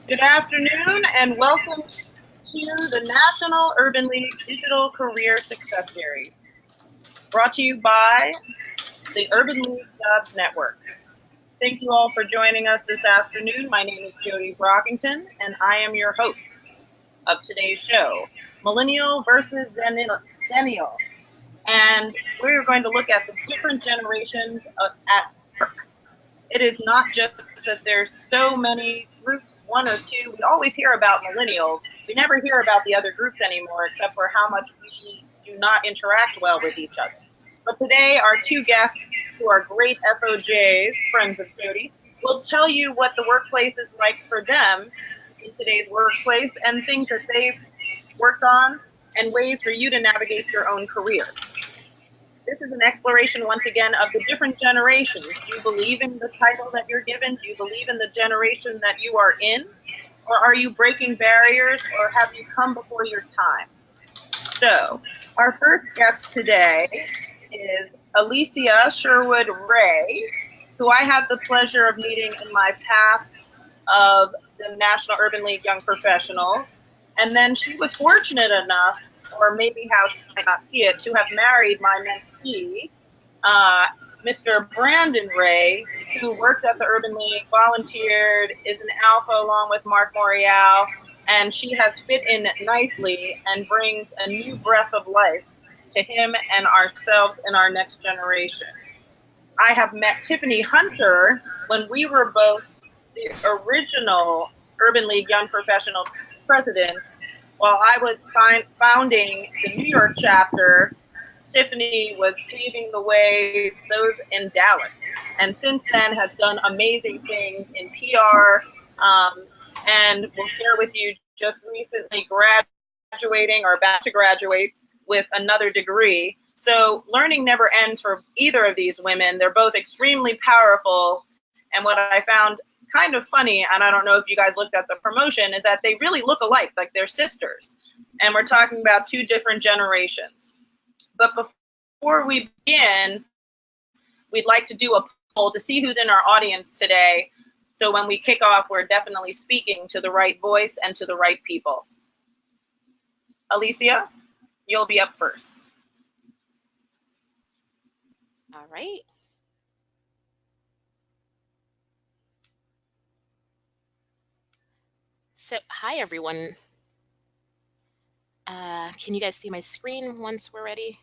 Good afternoon and welcome to the National Urban League Digital Career Success Series, brought to you by the Urban League Jobs Network. Thank you all for joining us this afternoon. My name is Jody Brockington and I am your host of today's show, Millennial versus Xennial. And we're going to look at the different generations at work. It is not just that there's so many groups, one or two. We always hear about millennials. We never hear about the other groups anymore, except for how much we do not interact well with each other. But today, our two guests, who are great FOJs, friends of Jody, will tell you what the workplace is like for them in today's workplace and things that they've worked on and ways for you to navigate your own career. This is an exploration, once again, of the different generations. Do you believe in the title that you're given? Do you believe in the generation that you are in? Or are you breaking barriers, or have you come before your time? So, our first guest today is Alicia Sherwood Ray, who I had the pleasure of meeting in my paths of the National Urban League Young Professionals. And then she was fortunate enough, or maybe how she might not see it, to have married my mentee, Mr. Brandon Ray, who worked at the Urban League, volunteered, is an alpha along with Mark Morial, and she has fit in nicely and brings a new breath of life to him and ourselves and our next generation. I have met Tiffany Hunter when we were both the original Urban League Young Professional presidents. While I was founding the New York chapter, Tiffany was paving the way those in Dallas, and since then has done amazing things in PR, and will share with you just recently graduating or about to graduate with another degree. So learning never ends for either of these women. They're both extremely powerful, and what I found kind of funny, and I don't know if you guys looked at the promotion, is that they really look alike, like they're sisters. And we're talking about two different generations. But before we begin, we'd like to do a poll to see who's in our audience today. So when we kick off, we're definitely speaking to the right voice and to the right people. Alicia, you'll be up first. All right. So, hi everyone. Can you guys see my screen once we're ready?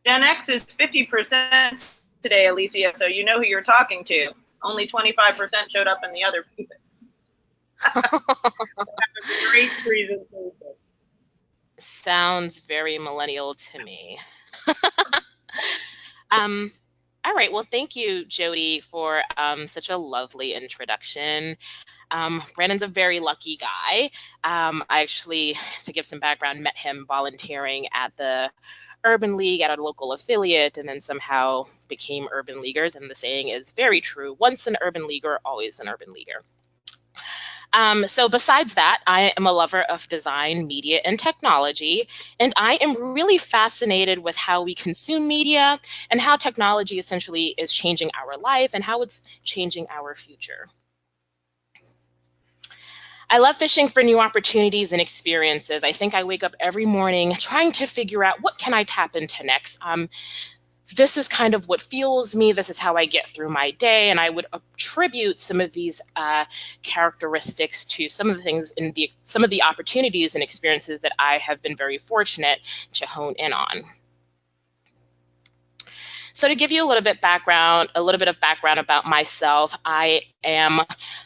Gen X is 50% today, Alicia, so you know who you're talking to. Only 25% showed up in the other pieces. Great presentation. Sounds very millennial to me. All right. Well, thank you, Jody, for such a lovely introduction. Brandon's a very lucky guy. I actually, to give some background, met him volunteering at the Urban League at a local affiliate and then somehow became Urban Leaguers. And the saying is very true. Once an Urban Leaguer, always an Urban Leaguer. So besides that, I am a lover of design, media, and technology, and I am really fascinated with how we consume media and how technology essentially is changing our life and how it's changing our future. I love fishing for new opportunities and experiences. I think I wake up every morning trying to figure out what can I tap into next. This is kind of what fuels me. This is how I get through my day. And I would attribute some of these characteristics to some of the things in some of the opportunities and experiences that I have been very fortunate to hone in on. So to give you a little bit of background about myself, I am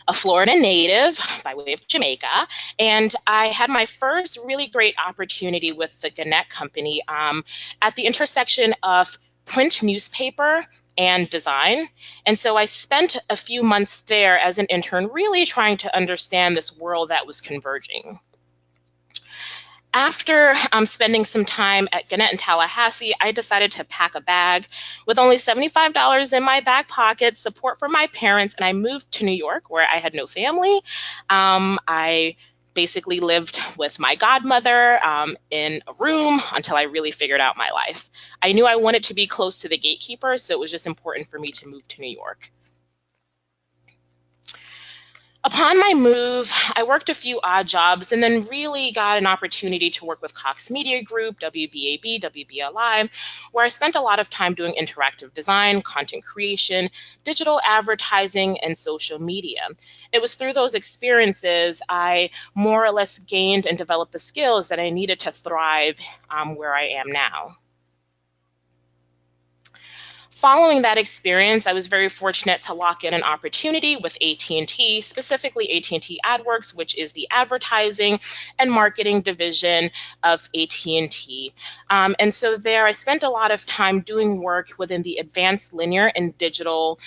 a Florida native by way of Jamaica, and I had my first really great opportunity with the Gannett Company at the intersection of print newspaper and design. And so I spent a few months there as an intern really trying to understand this world that was converging. After spending some time at Gannett in Tallahassee, I decided to pack a bag with only $75 in my back pocket, support from my parents, and I moved to New York where I had no family. I basically lived with my godmother in a room until I really figured out my life. I knew I wanted to be close to the gatekeeper, so it was just important for me to move to New York. Upon my move, I worked a few odd jobs and then really got an opportunity to work with Cox Media Group, WBAB, WBLI, where I spent a lot of time doing interactive design, content creation, digital advertising, and social media. It was through those experiences I more or less gained and developed the skills that I needed to thrive where I am now. Following that experience, I was very fortunate to lock in an opportunity with AT&T, specifically AT&T AdWorks, which is the advertising and marketing division of AT&T. And so there, I spent a lot of time doing work within the advanced linear and digital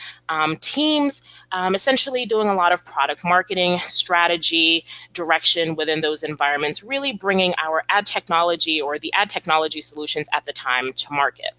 teams, essentially doing a lot of product marketing, strategy, direction within those environments, really bringing our ad technology or the ad technology solutions at the time to market.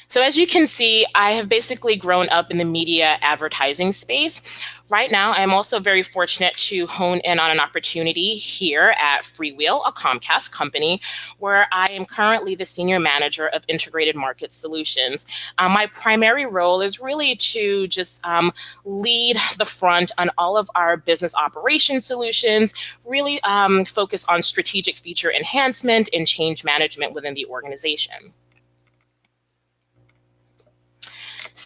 So as you can see, I have basically grown up in the media advertising space. Right now, I'm also very fortunate to hone in on an opportunity here at Freewheel, a Comcast company, where I am currently the senior manager of integrated market solutions. My primary role is really to just lead the front on all of our business operations solutions, really focus on strategic feature enhancement and change management within the organization.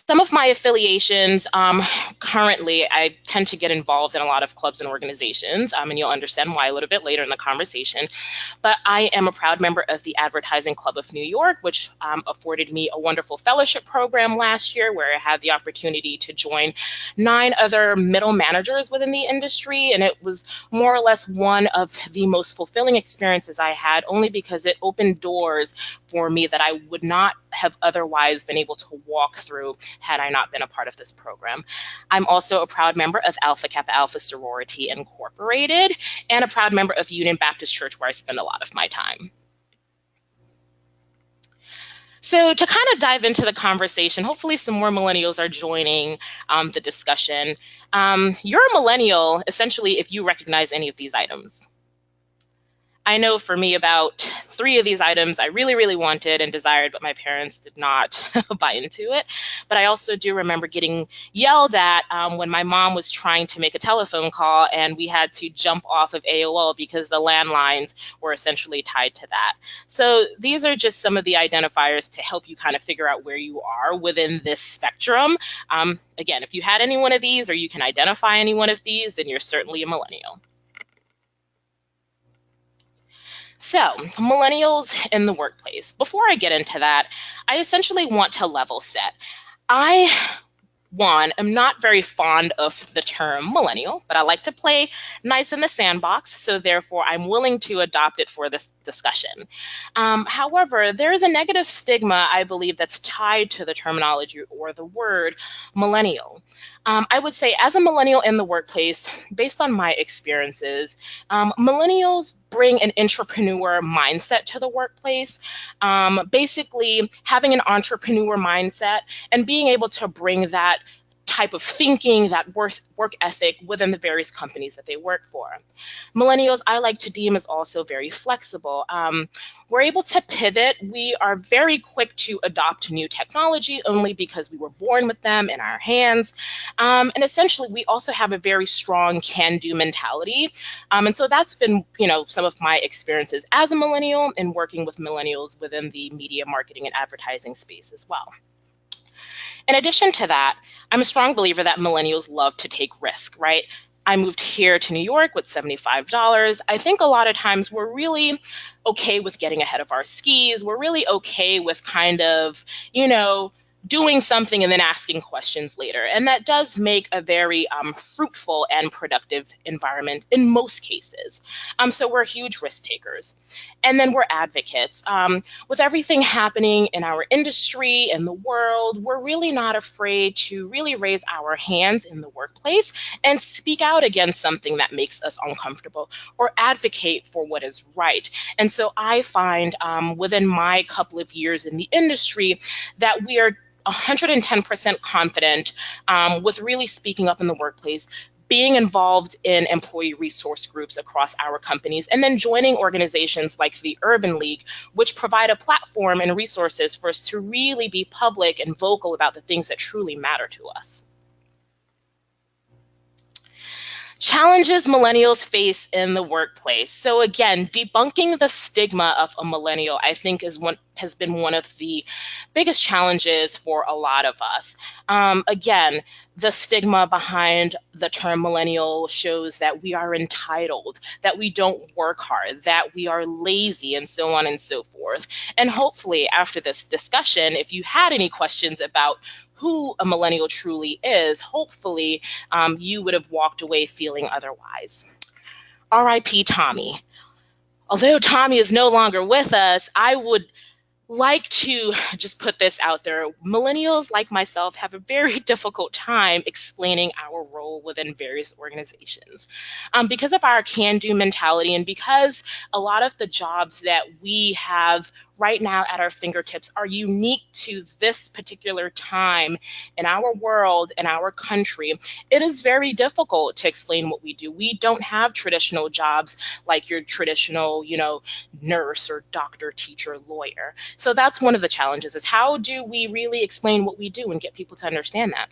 Some of my affiliations, currently, I tend to get involved in a lot of clubs and organizations, and you'll understand why a little bit later in the conversation. But I am a proud member of the Advertising Club of New York, which afforded me a wonderful fellowship program last year where I had the opportunity to join 9 other middle managers within the industry. And it was more or less one of the most fulfilling experiences I had, only because it opened doors for me that I would not have otherwise been able to walk through had I not been a part of this program. I'm also a proud member of Alpha Kappa Alpha Sorority Incorporated and a proud member of Union Baptist Church, where I spend a lot of my time. So to kind of dive into the conversation, hopefully some more millennials are joining the discussion. You're a millennial, essentially, if you recognize any of these items. I know for me, about 3 of these items I really, really wanted and desired, but my parents did not buy into it. But I also do remember getting yelled at when my mom was trying to make a telephone call and we had to jump off of AOL because the landlines were essentially tied to that. So these are just some of the identifiers to help you kind of figure out where you are within this spectrum. Again, if you had any one of these or you can identify any one of these, then you're certainly a millennial. So, millennials in the workplace. Before I get into that, I essentially want to level set. I am not very fond of the term millennial, but I like to play nice in the sandbox, so therefore I'm willing to adopt it for this discussion. However, there is a negative stigma, I believe, that's tied to the terminology or the word millennial. I would say as a millennial in the workplace, based on my experiences, millennials bring an entrepreneur mindset to the workplace, basically having an entrepreneur mindset and being able to bring that type of thinking, that work ethic within the various companies that they work for. Millennials, I like to deem as also very flexible. We're able to pivot. We are very quick to adopt new technology only because we were born with them in our hands. And essentially, we also have a very strong can-do mentality. And so that's been, some of my experiences as a millennial and working with millennials within the media marketing and advertising space as well. In addition to that, I'm a strong believer that millennials love to take risk, right? I moved here to New York with $75. I think a lot of times we're really okay with getting ahead of our skis. We're really okay with kind of, doing something and then asking questions later. And that does make a very fruitful and productive environment in most cases. So we're huge risk takers. And then we're advocates. With everything happening in our industry and the world, we're really not afraid to really raise our hands in the workplace and speak out against something that makes us uncomfortable or advocate for what is right. And so I find within my couple of years in the industry that we are 110% confident with really speaking up in the workplace, being involved in employee resource groups across our companies, and then joining organizations like the Urban League, which provide a platform and resources for us to really be public and vocal about the things that truly matter to us. Challenges millennials face in the workplace. So again, debunking the stigma of a millennial, I think, has been one of the biggest challenges for a lot of us. Again, the stigma behind the term millennial shows that we are entitled, that we don't work hard, that we are lazy, and so on and so forth. And hopefully, after this discussion, if you had any questions about who a millennial truly is, hopefully you would have walked away feeling otherwise. R.I.P. Tommy. Although Tommy is no longer with us, I would like to just put this out there. Millennials, like myself, have a very difficult time explaining our role within various organizations. Because of our can-do mentality, and because a lot of the jobs that we have right now at our fingertips are unique to this particular time in our world, in our country, it is very difficult to explain what we do. We don't have traditional jobs like your traditional, nurse or doctor, teacher, lawyer. So that's one of the challenges, is how do we really explain what we do and get people to understand that?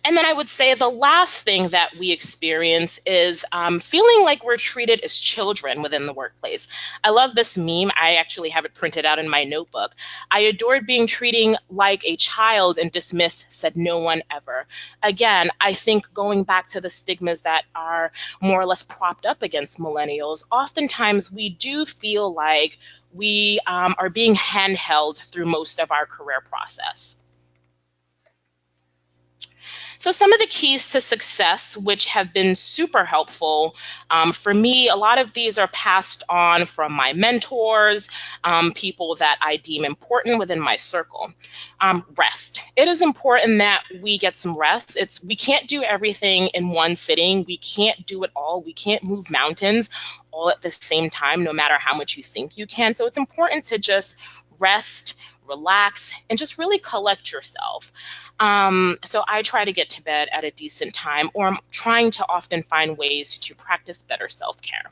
And then I would say the last thing that we experience is feeling like we're treated as children within the workplace. I love this meme. I actually have it printed out in my notebook. I adored being treated like a child and dismissed, said no one ever. Again, I think going back to the stigmas that are more or less propped up against millennials, oftentimes we do feel like we are being handheld through most of our career process. So some of the keys to success, which have been super helpful for me, a lot of these are passed on from my mentors, people that I deem important within my circle. Rest. It is important that we get some rest. We can't do everything in one sitting. We can't do it all. We can't move mountains all at the same time, no matter how much you think you can. So it's important to just rest, relax, and just really collect yourself. So I try to get to bed at a decent time, or I'm trying to often find ways to practice better self-care.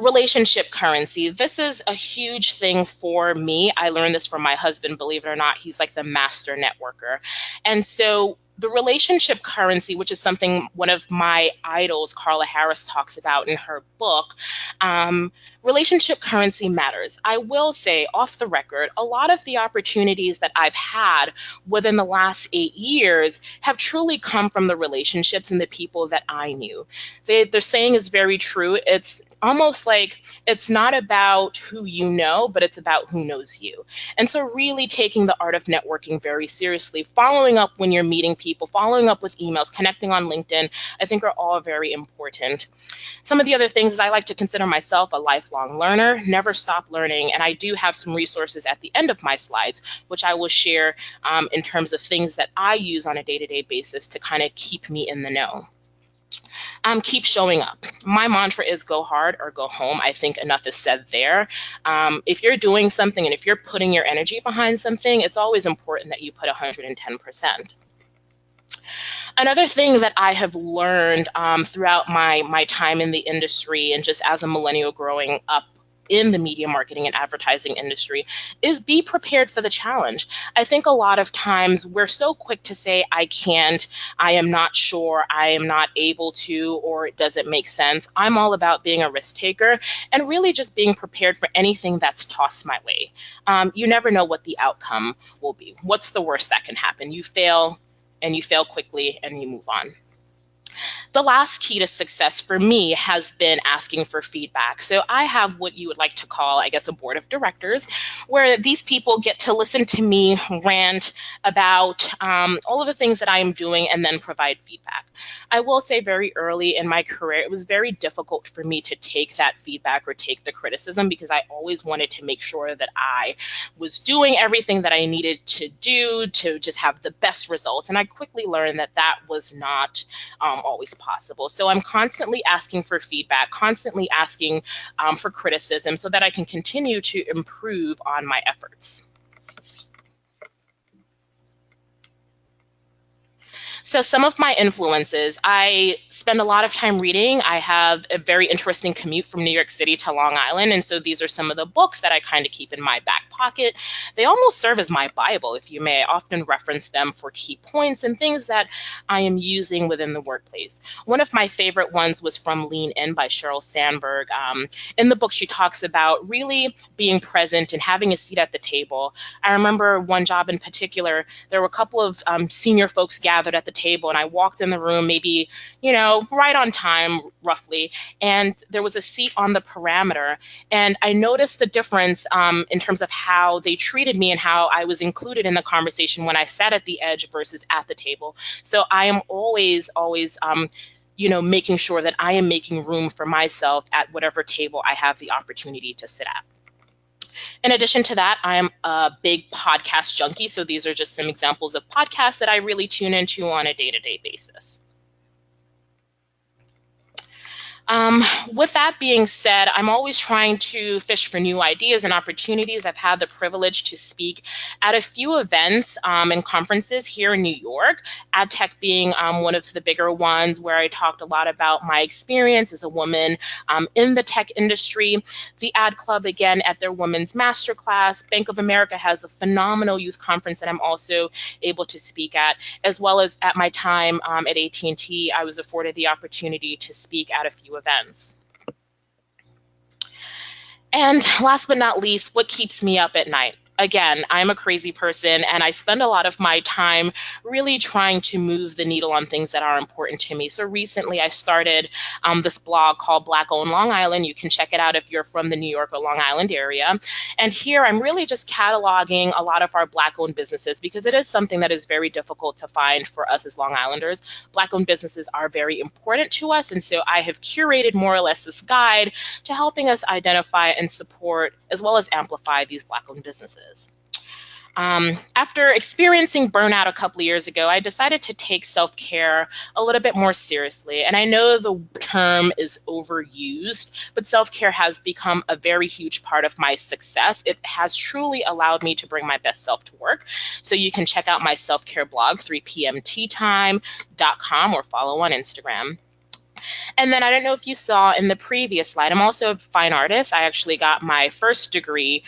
Relationship currency. This is a huge thing for me. I learned this from my husband, believe it or not. He's like the master networker. And so the relationship currency, which is something one of my idols, Carla Harris, talks about in her book, relationship currency matters. I will say, off the record, a lot of the opportunities that I've had within the last 8 years have truly come from the relationships and the people that I knew. Their saying is very true. It's almost like it's not about who you know, but it's about who knows you. And so really taking the art of networking very seriously, following up when you're meeting people, following up with emails, connecting on LinkedIn, I think are all very important. Some of the other things is I like to consider myself a lifelong learner, never stop learning, and I do have some resources at the end of my slides, which I will share in terms of things that I use on a day-to-day basis to kind of keep me in the know. Keep showing up. My mantra is go hard or go home. I think enough is said there. If you're doing something and if you're putting your energy behind something, it's always important that you put 110%. Another thing that I have learned throughout my time in the industry and just as a millennial growing up in the media marketing and advertising industry is be prepared for the challenge. I think a lot of times we're so quick to say, I can't, I am not sure, I am not able to, or it doesn't make sense. I'm all about being a risk taker and really just being prepared for anything that's tossed my way. You never know what the outcome will be. What's the worst that can happen? You fail, and you fail quickly, and you move on. The last key to success for me has been asking for feedback. So I have what you would like to call, I guess, a board of directors, where these people get to listen to me rant about all of the things that I am doing and then provide feedback. I will say very early in my career, it was very difficult for me to take that feedback or take the criticism because I always wanted to make sure that I was doing everything that I needed to do to just have the best results. And I quickly learned that that was not always possible. So I'm constantly asking for feedback, constantly asking for criticism so that I can continue to improve on my efforts. So some of my influences, I spend a lot of time reading. I have a very interesting commute from New York City to Long Island, and so these are some of the books that I kind of keep in my back pocket. They almost serve as my Bible, if you may. I often reference them for key points and things that I am using within the workplace. One of my favorite ones was from Lean In by Sheryl Sandberg. In the book, she talks about really being present and having a seat at the table. I remember one job in particular, there were a couple of senior folks gathered at the table, and I walked in the room maybe, right on time, roughly, and there was a seat on the parameter, and I noticed the difference in terms of how they treated me and how I was included in the conversation when I sat at the edge versus at the table. So I am always, making sure that I am making room for myself at whatever table I have the opportunity to sit at. In addition to that, I am a big podcast junkie. So these are just some examples of podcasts that I really tune into on a day-to-day basis. With that being said, I'm always trying to fish for new ideas and opportunities. I've had the privilege to speak at a few events and conferences here in New York, AdTech being one of the bigger ones, where I talked a lot about my experience as a woman in the tech industry. The Ad Club, again, at their Women's Masterclass. Bank of America has a phenomenal youth conference that I'm also able to speak at, as well as at my time at AT&T, I was afforded the opportunity to speak at a few events. And last but not least, what keeps me up at night? Again, I'm a crazy person, and I spend a lot of my time really trying to move the needle on things that are important to me. So recently I started this blog called Black Owned Long Island. You can check it out if you're from the New York or Long Island area. And here I'm really just cataloging a lot of our Black-owned businesses, because it is something that is very difficult to find for us as Long Islanders. Black-owned businesses are very important to us, and so I have curated more or less this guide to helping us identify and support as well as amplify these Black-owned businesses. After experiencing burnout a couple of years ago, I decided to take self-care a little bit more seriously. And I know the term is overused, but self-care has become a very huge part of my success. It has truly allowed me to bring my best self to work. So you can check out my self-care blog, 3pmteatime.com, or follow on Instagram. And then I don't know if you saw in the previous slide, I'm also a fine artist. I actually got my first degree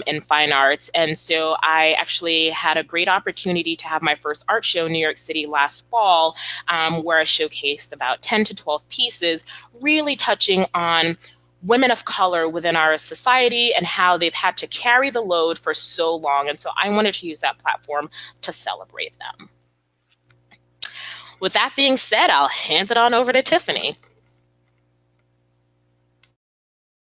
in fine arts. And so I actually had a great opportunity to have my first art show in New York City last fall, where I showcased about 10 to 12 pieces, really touching on women of color within our society and how they've had to carry the load for so long. And so I wanted to use that platform to celebrate them. With that being said, I'll hand it on over to Tiffany.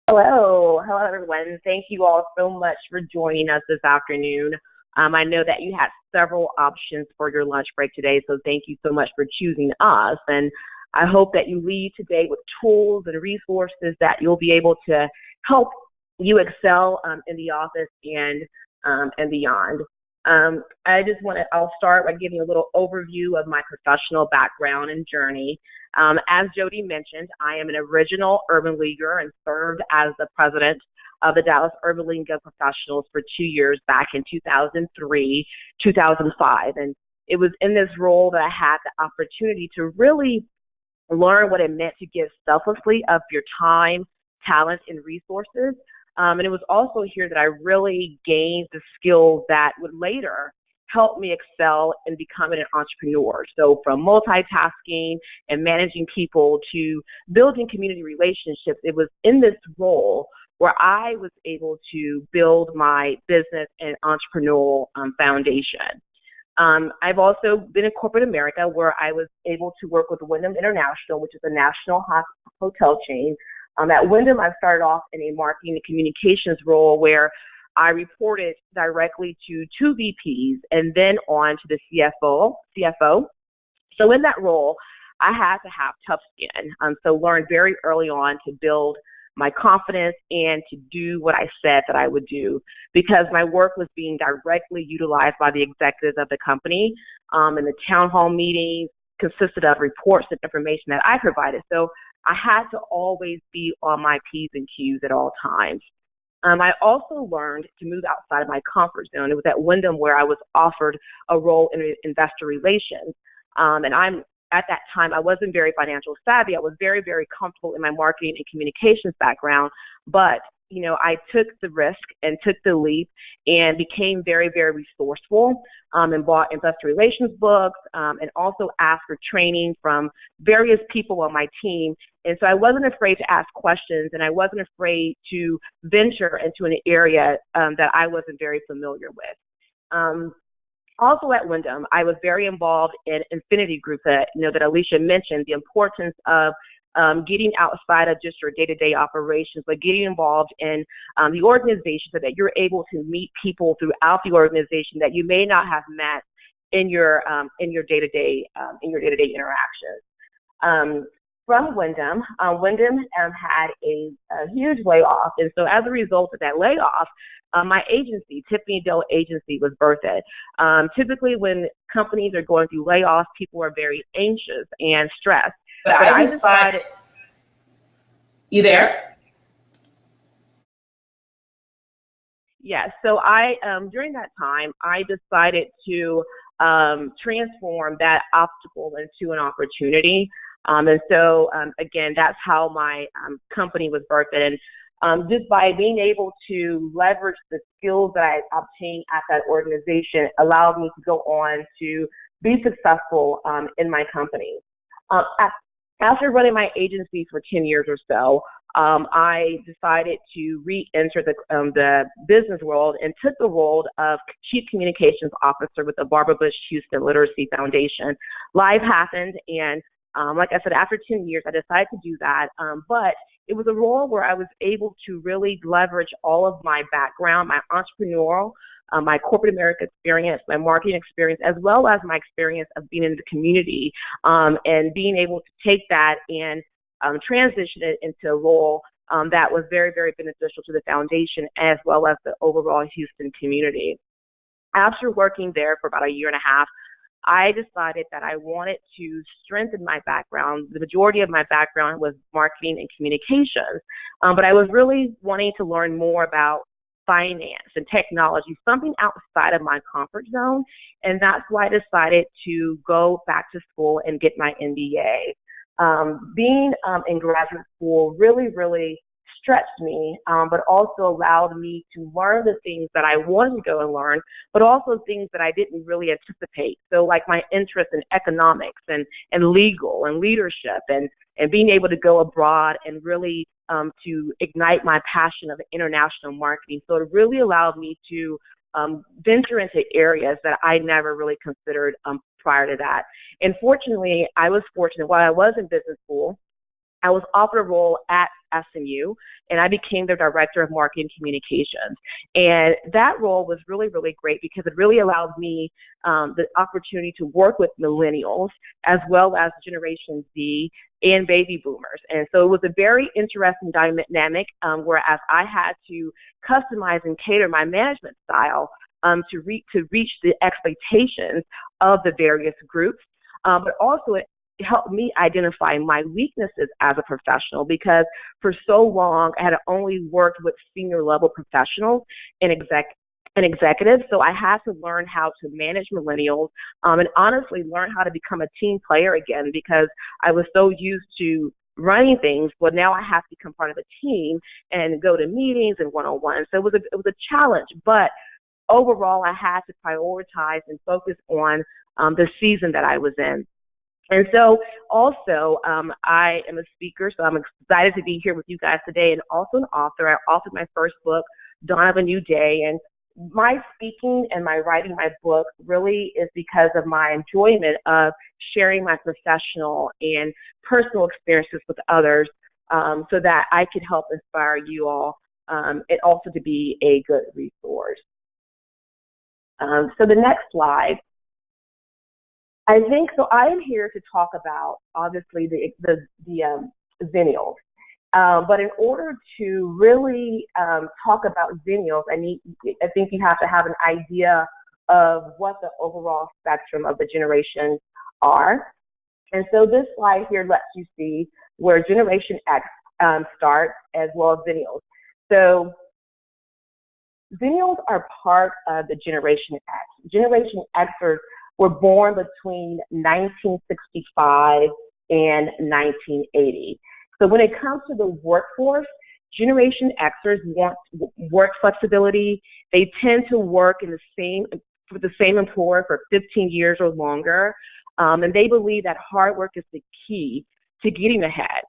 Hello, everyone. Thank you all so much for joining us this afternoon. I know that you had several options for your lunch break today, so thank you so much for choosing us. And I hope that you leave today with tools and resources that you'll be able to help you excel in the office and beyond. I'll start by giving a little overview of my professional background and journey. As Jody mentioned, I am an original Urban Leaguer and served as the president of the Dallas Urban League of Professionals for 2 years back in 2003, 2005. And it was in this role that I had the opportunity to really learn what it meant to give selflessly of your time, talent, and resources. And it was also here that I really gained the skills that would later help me excel in becoming an entrepreneur. So from multitasking and managing people to building community relationships, it was in this role where I was able to build my business and entrepreneurial foundation. I've also been in corporate America, where I was able to work with Wyndham International, which is a national hotel chain. At Wyndham, I started off in a marketing and communications role where I reported directly to 2 VPs and then on to the CFO. So in that role, I had to have tough skin. So learned very early on to build my confidence and to do what I said that I would do, because my work was being directly utilized by the executives of the company. And the town hall meetings consisted of reports and information that I provided. So I had to always be on my P's and Q's at all times. I also learned to move outside of my comfort zone. It was at Wyndham where I was offered a role in investor relations. And at that time, I wasn't very financial savvy. I was very, very comfortable in my marketing and communications background, but I took the risk and took the leap and became very, very resourceful, and bought investor relations books, and also asked for training from various people on my team. And so I wasn't afraid to ask questions, and I wasn't afraid to venture into an area that I wasn't very familiar with. Also at Wyndham, I was very involved in Infinity Group that Alicia mentioned, the importance of getting outside of just your day-to-day operations, but getting involved in the organization so that you're able to meet people throughout the organization that you may not have met in your day-to-day interactions. From Wyndham, Wyndham had a huge layoff, and so as a result of that layoff, my agency, Tiffany Dale Agency, was birthed. Typically, when companies are going through layoffs, people are very anxious and stressed. But I decided. You there? Yes. So during that time, I decided to transform that obstacle into an opportunity. And so, again, that's how my company was birthed. And just by being able to leverage the skills that I obtained at that organization allowed me to go on to be successful in my company. After running my agency for 10 years or so, I decided to re-enter the business world and took the role of Chief Communications Officer with the Barbara Bush Houston Literacy Foundation. Life happened, and like I said, after 10 years, I decided to do that, but it was a role where I was able to really leverage all of my background, my entrepreneurial, my corporate America experience, my marketing experience, as well as my experience of being in the community, and being able to take that and transition it into a role that was very, very beneficial to the foundation as well as the overall Houston community. After working there for about a year and a half, I decided that I wanted to strengthen my background. The majority of my background was marketing and communications, but I was really wanting to learn more about finance and technology, something outside of my comfort zone, and that's why I decided to go back to school and get my MBA. Being in graduate school really stretched me, but also allowed me to learn the things that I wanted to go and learn, but also things that I didn't really anticipate. So like my interest in economics and legal and leadership and being able to go abroad and really to ignite my passion of international marketing. So it really allowed me to venture into areas that I never really considered prior to that. And fortunately, I was fortunate. While I was in business school, I was offered a role at SMU, and I became their director of marketing communications. And that role was really great because it really allowed me the opportunity to work with millennials as well as Generation Z and baby boomers. And so it was a very interesting dynamic, whereas I had to customize and cater my management style to reach the expectations of the various groups, but also it helped me identify my weaknesses as a professional, because for so long I had only worked with senior level professionals and executives. So I had to learn how to manage millennials, and honestly learn how to become a team player again, because I was so used to running things, but now I have to become part of a team and go to meetings and one-on-ones. So it was a challenge, but overall I had to prioritize and focus on the season that I was in. And so also, I am a speaker, so I'm excited to be here with you guys today, and also an author. I authored my first book, Dawn of a New Day, and my speaking and my writing my book really is because of my enjoyment of sharing my professional and personal experiences with others, so that I can help inspire you all, and also to be a good resource. So the next slide. I think so. I am here to talk about obviously the Xennials, but in order to really talk about Xennials, I think you have to have an idea of what the overall spectrum of the generations are. And so this slide here lets you see where Generation X starts, as well as Xennials. So Xennials are part of the Generation X. Generation Xers were born between 1965 and 1980. So when it comes to the workforce, Generation Xers want work flexibility. They tend to work with the same employer for 15 years or longer, and they believe that hard work is the key to getting ahead.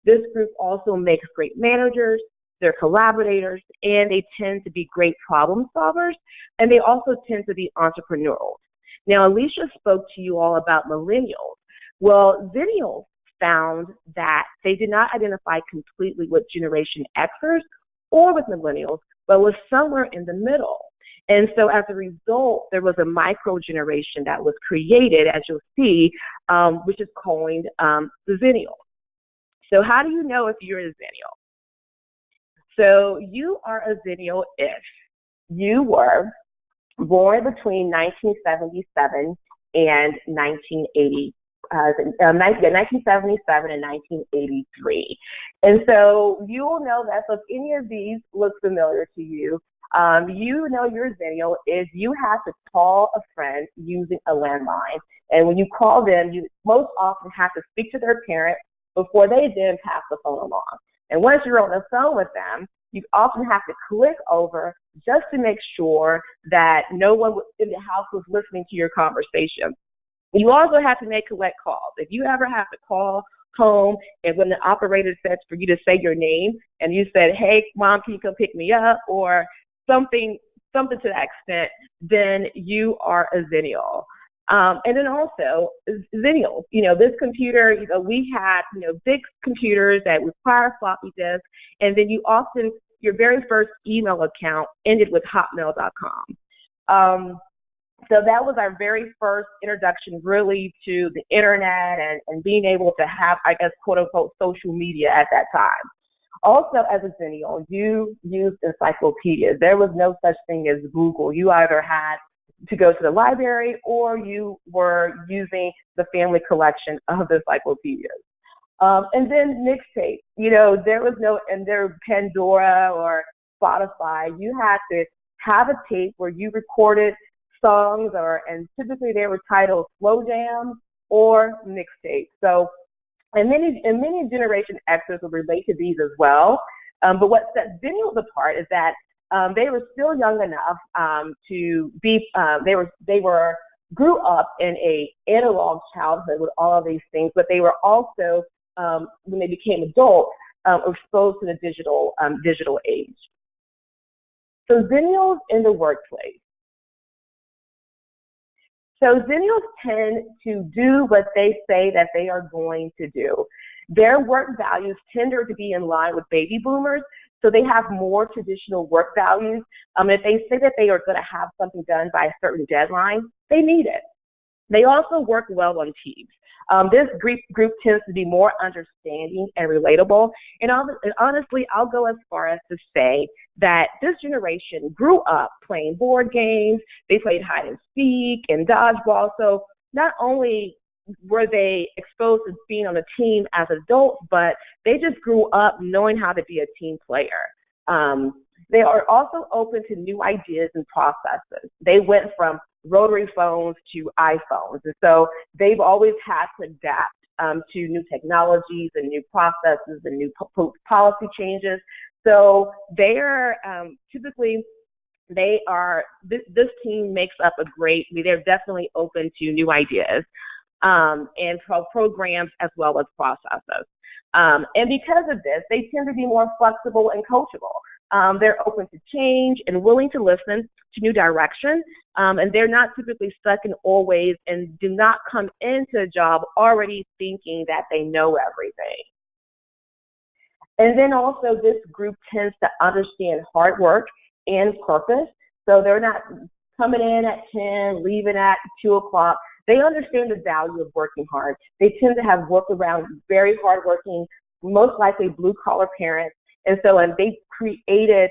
This group also makes great managers, they're collaborators, and they tend to be great problem solvers, and they also tend to be entrepreneurial. Now, Alicia spoke to you all about millennials. Well, Xennials found that they did not identify completely with Generation Xers or with millennials, but was somewhere in the middle. And so as a result, there was a micro generation that was created, as you'll see, which is coined the Xennials. So how do you know if you're a Xennial? So you are a Xennial if you were born between 1977 and 1980. 1977 and 1983. And so you will know that, so if any of these look familiar to you, you know you're a Xennial if you have to call a friend using a landline. And when you call them, you most often have to speak to their parent before they then pass the phone along. And once you're on the phone with them, you often have to click over just to make sure that no one in the house was listening to your conversation. You also have to make collect calls. If you ever have to call home and when the operator says for you to say your name and you said, hey, mom, can you come pick me up, or something to that extent, then you are a Xennial. And then also Xennials, this computer, we had, big computers that require floppy disks, and then you often, your very first email account ended with hotmail.com. So that was our very first introduction really to the internet and being able to have, I guess, quote unquote, social media at that time. Also, as a Xennial, you used encyclopedias. There was no such thing as Google. You either had to go to the library or you were using the family collection of the encyclopedias. And then mixtape. There was no, and there Pandora or Spotify. You had to have a tape where you recorded songs, and typically they were titled slow jams or mixtapes. So, and many Generation Xers will relate to these as well. But what sets Xennials apart is that they were still young enough to be. They grew up in a analog childhood with all of these things, but they were also when they became adults exposed to the digital age. So Xennials in the workplace. So Xennials tend to do what they say that they are going to do. Their work values tend to be in line with baby boomers, so they have more traditional work values. If they say that they are going to have something done by a certain deadline, they need it. They also work well on teams. This group tends to be more understanding and relatable. And honestly, I'll go as far as to say that this generation grew up playing board games. They played hide and seek and dodgeball. So not only were they exposed to being on a team as adults, but they just grew up knowing how to be a team player. They are also open to new ideas and processes. They went from rotary phones to iPhones. And so they've always had to adapt to new technologies and new processes and new policy changes. So they are typically, this team makes up they're definitely open to new ideas and programs as well as processes. And because of this, they tend to be more flexible and coachable. They're open to change and willing to listen to new direction, and they're not typically stuck in old ways and do not come into a job already thinking that they know everything. And then also this group tends to understand hard work and purpose, so they're not coming in at 10, leaving at 2 o'clock. They understand the value of working hard. They tend to have worked around very hardworking, most likely blue-collar parents. And so they created,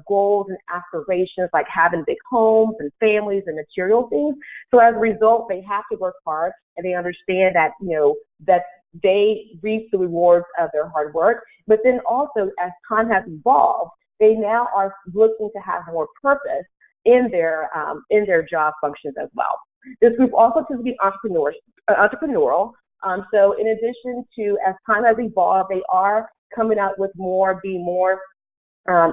goals and aspirations like having big homes and families and material things. So as a result, they have to work hard, and they understand that, that they reap the rewards of their hard work. But then also, as time has evolved, they now are looking to have more purpose in their job functions as well. This group also tends to be entrepreneurial. So in addition to, as time has evolved, they are coming out with more, being more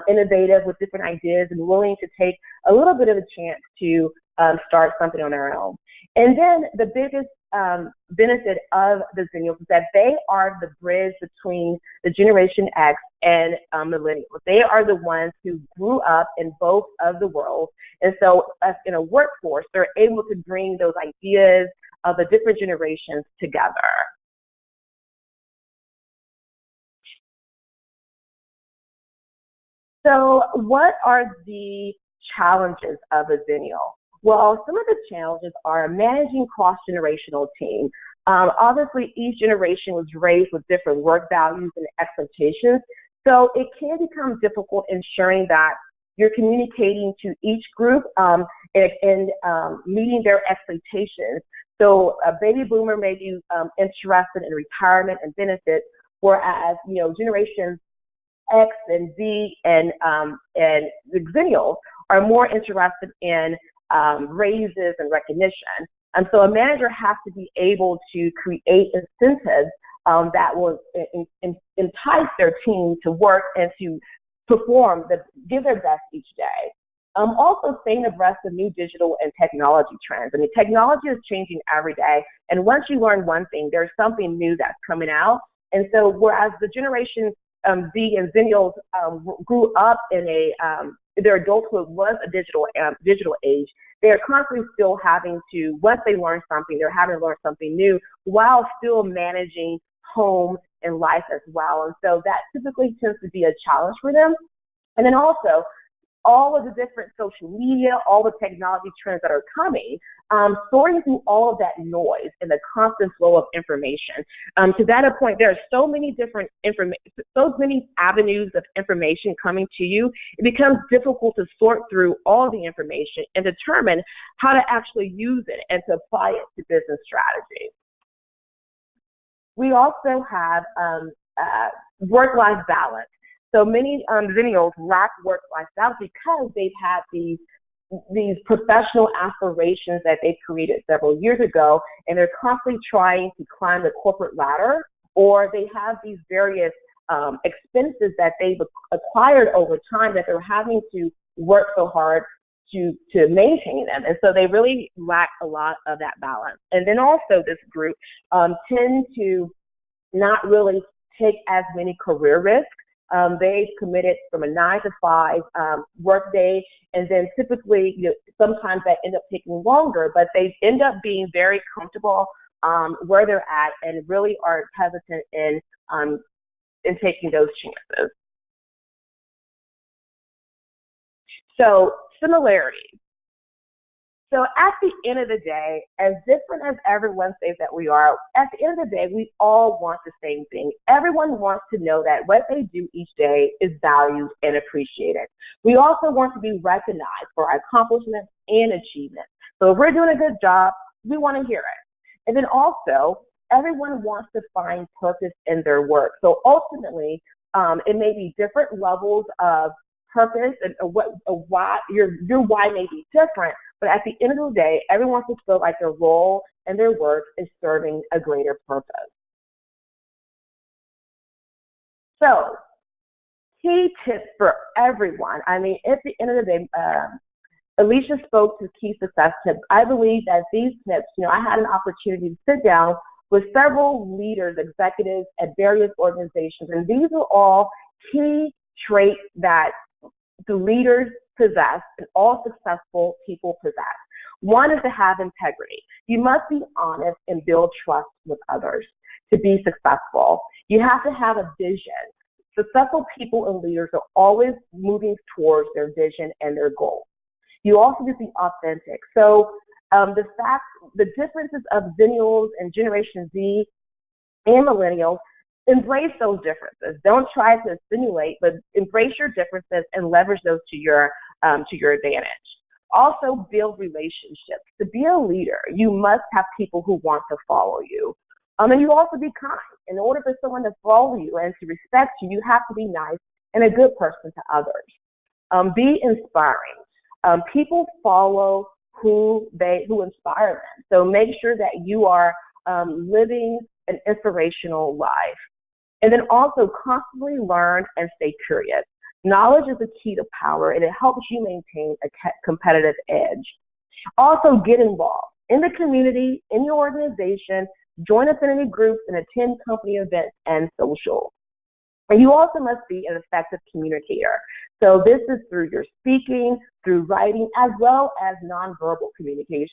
innovative with different ideas and willing to take a little bit of a chance to start something on their own. And then the biggest benefit of the Xennials is that they are the bridge between the Generation X and Millennials. They are the ones who grew up in both of the worlds. And so as in a workforce, they're able to bring those ideas of the different generations together. So what are the challenges of a Xennial? Well, some of the challenges are managing cross-generational team. Obviously, each generation was raised with different work values and expectations, so it can become difficult ensuring that you're communicating to each group and meeting their expectations. So a baby boomer may be interested in retirement and benefits, whereas generations X and Z and the Xennials are more interested in raises and recognition. And so a manager has to be able to create incentives that will entice their team to work and to perform, give their best each day. Also staying abreast of new digital and technology trends. I mean, technology is changing every day, and once you learn one thing, there's something new that's coming out. And so whereas the generation Z and Xennials grew up in their adulthood was a digital age, they're constantly still having to, once they learn something, they're having to learn something new while still managing home and life as well. And so that typically tends to be a challenge for them. And then also, all of the different social media, all the technology trends that are coming, sorting through all of that noise and the constant flow of information. To that point, there are so many different so many avenues of information coming to you. It becomes difficult to sort through all the information and determine how to actually use it and to apply it to business strategy. We also have work-life balance. So many Xennials lack work-life balance because they've had these professional aspirations that they created several years ago, and they're constantly trying to climb the corporate ladder, or they have these various expenses that they've acquired over time that they're having to work so hard to maintain them. And so they really lack a lot of that balance. And then also this group tend to not really take as many career risks. They've committed from a 9 to 5 work day, and then typically, sometimes that end up taking longer, but they end up being very comfortable where they're at and really are hesitant in taking those chances. So similarities. So at the end of the day, as different as everyone says that we are, at the end of the day, we all want the same thing. Everyone wants to know that what they do each day is valued and appreciated. We also want to be recognized for our accomplishments and achievements. So if we're doing a good job, we want to hear it. And then also, everyone wants to find purpose in their work. So ultimately, it may be different levels of purpose and why your why may be different, but at the end of the day, everyone wants to feel like their role and their work is serving a greater purpose. So, key tips for everyone. I mean, at the end of the day, Alicia spoke to key success tips. I believe that these tips, I had an opportunity to sit down with several leaders, executives at various organizations, and these are all key traits that the leaders possess and all successful people possess. One is to have integrity. You must be honest and build trust with others to be successful. You have to have a vision. Successful people and leaders are always moving towards their vision and their goals. You also need to be authentic. So the differences of Xennials and Generation Z and Millennials, embrace those differences. Don't try to simulate, but embrace your differences and leverage those to your advantage. Also, build relationships. To be a leader, you must have people who want to follow you. And you also be kind. In order for someone to follow you and to respect you, you have to be nice and a good person to others. Be inspiring. People follow who inspire them. So make sure that you are living an inspirational life. And then also constantly learn and stay curious. Knowledge is the key to power, and it helps you maintain a competitive edge. Also, get involved in the community, in your organization, join affinity groups, and attend company events and social. And you also must be an effective communicator. So this is through your speaking, through writing, as well as nonverbal communication.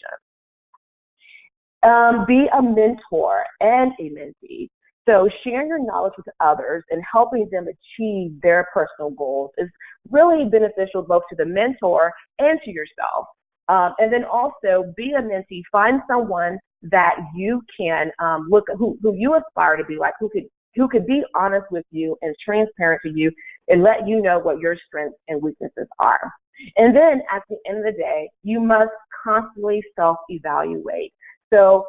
Be a mentor and a mentee. So sharing your knowledge with others and helping them achieve their personal goals is really beneficial both to the mentor and to yourself. And then also be a mentee. Find someone that you can who you aspire to be like, who could be honest with you and transparent to you and let you know what your strengths and weaknesses are. And then at the end of the day, you must constantly self-evaluate. So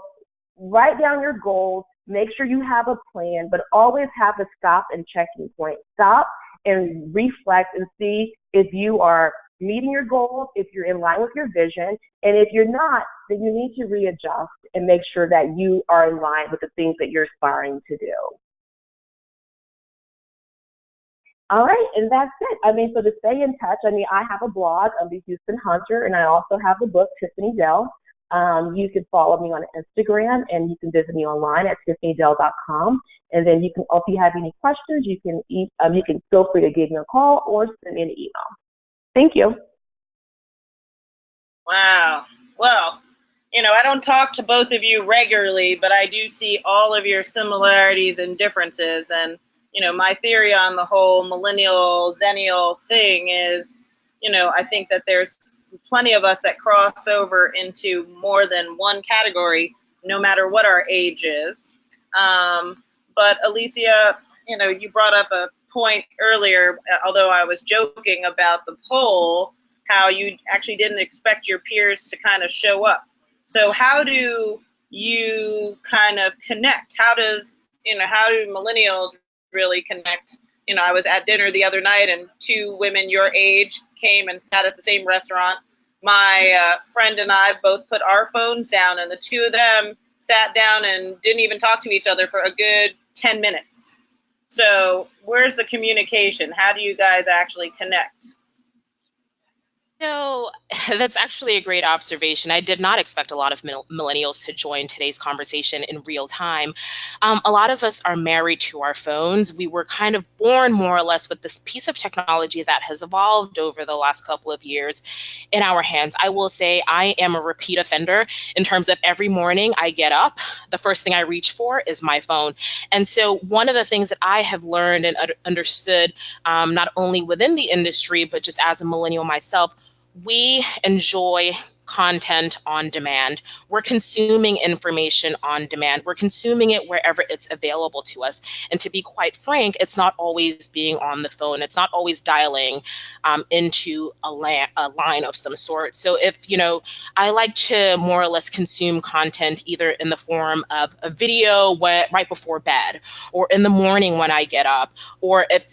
write down your goals, make sure you have a plan, but always have a stop and checking point. Stop and reflect and see if you are meeting your goals, if you're in line with your vision, and if you're not, then you need to readjust and make sure that you are in line with the things that you're aspiring to do. All right, and that's it. So to stay in touch, I have a blog, The Houston Hunter, and I also have the book, Tiffany Dell. You can follow me on Instagram, and you can visit me online at tiffanydell.com. And then you can, if you have any questions, you can feel free to give me a call or send me an email. Thank you. Wow. Well, I don't talk to both of you regularly, but I do see all of your similarities and differences. And, my theory on the whole millennial, Xennial thing is, I think that there's plenty of us that cross over into more than one category, no matter what our age is. But Alicia, you brought up a point earlier, although I was joking about the poll, how you actually didn't expect your peers to kind of show up. So how do you kind of connect? How do millennials really connect? I was at dinner the other night and two women your age came and sat at the same restaurant. My friend and I both put our phones down, and the two of them sat down and didn't even talk to each other for a good 10 minutes. So where's the communication? How do you guys actually connect? So that's actually a great observation. I did not expect a lot of millennials to join today's conversation in real time. A lot of us are married to our phones. We were kind of born more or less with this piece of technology that has evolved over the last couple of years in our hands. I will say I am a repeat offender in terms of every morning I get up, the first thing I reach for is my phone. And so one of the things that I have learned and understood, not only within the industry, but just as a millennial myself, we enjoy content on demand. We're consuming information on demand. We're consuming it wherever it's available to us. And to be quite frank, it's not always being on the phone. It's not always dialing into a line of some sort. So if, I like to more or less consume content either in the form of a video right before bed, or in the morning when I get up, or if,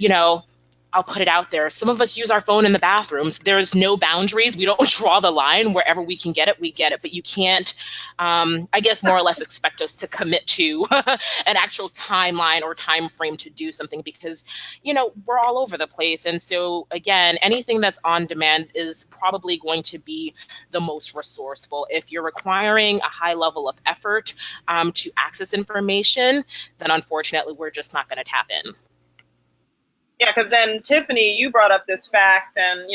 I'll put it out there. Some of us use our phone in the bathrooms. There's no boundaries. We don't draw the line. Wherever we can get it, we get it. But you can't, I guess, more or less expect us to commit to an actual timeline or time frame to do something because, we're all over the place. And so, again, anything that's on demand is probably going to be the most resourceful. If you're requiring a high level of effort to access information, then unfortunately, we're just not going to tap in. Yeah, because then Tiffany, you brought up this fact, and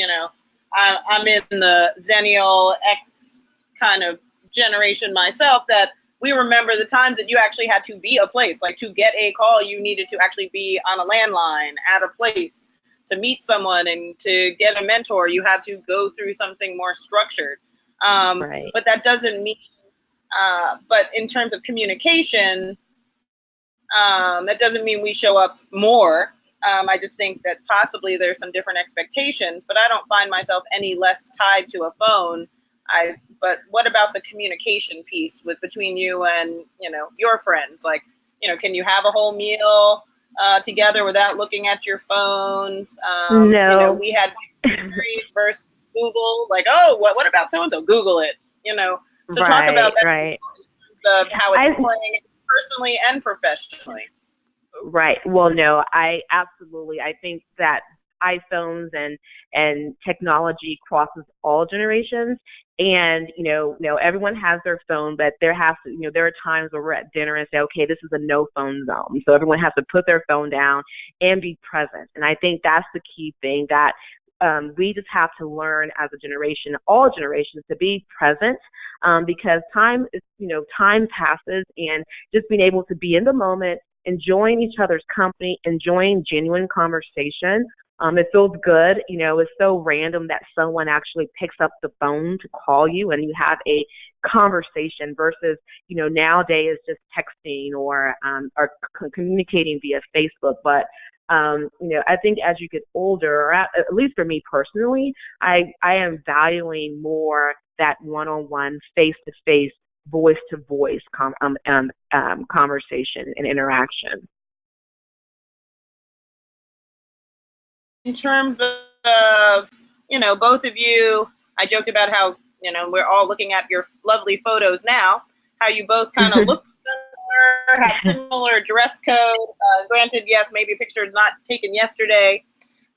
I'm in the Xennial X kind of generation myself, that we remember the times that you actually had to be a place, like to get a call, you needed to actually be on a landline at a place to meet someone, and to get a mentor, you had to go through something more structured. Right. But that doesn't mean, but in terms of communication, that doesn't mean we show up more. I just think that possibly there's some different expectations, but I don't find myself any less tied to a phone. But what about the communication piece between you and, your friends? Like, can you have a whole meal together without looking at your phones? No. We had versus Google, like, oh, what about so-and-so? Google it. So talk about that Right. in terms of how it's playing personally and professionally. Right. Well, no, I think that iPhones and technology crosses all generations. And everyone has their phone, but there are times where we're at dinner and say, okay, this is a no phone zone. So everyone has to put their phone down and be present. And I think that's the key thing that we just have to learn as a generation, all generations, to be present, because time passes, and just being able to be in the moment, enjoying each other's company, enjoying genuine conversation. It feels good. It's so random that someone actually picks up the phone to call you and you have a conversation versus, nowadays just texting or communicating via Facebook. But, I think as you get older, or at least for me personally, I am valuing more that one-on-one, face-to-face, voice-to-voice conversation and interaction. In terms of, both of you, I joked about how, we're all looking at your lovely photos now, how you both kind of look similar, have similar dress code. Granted, yes, maybe a picture not taken yesterday.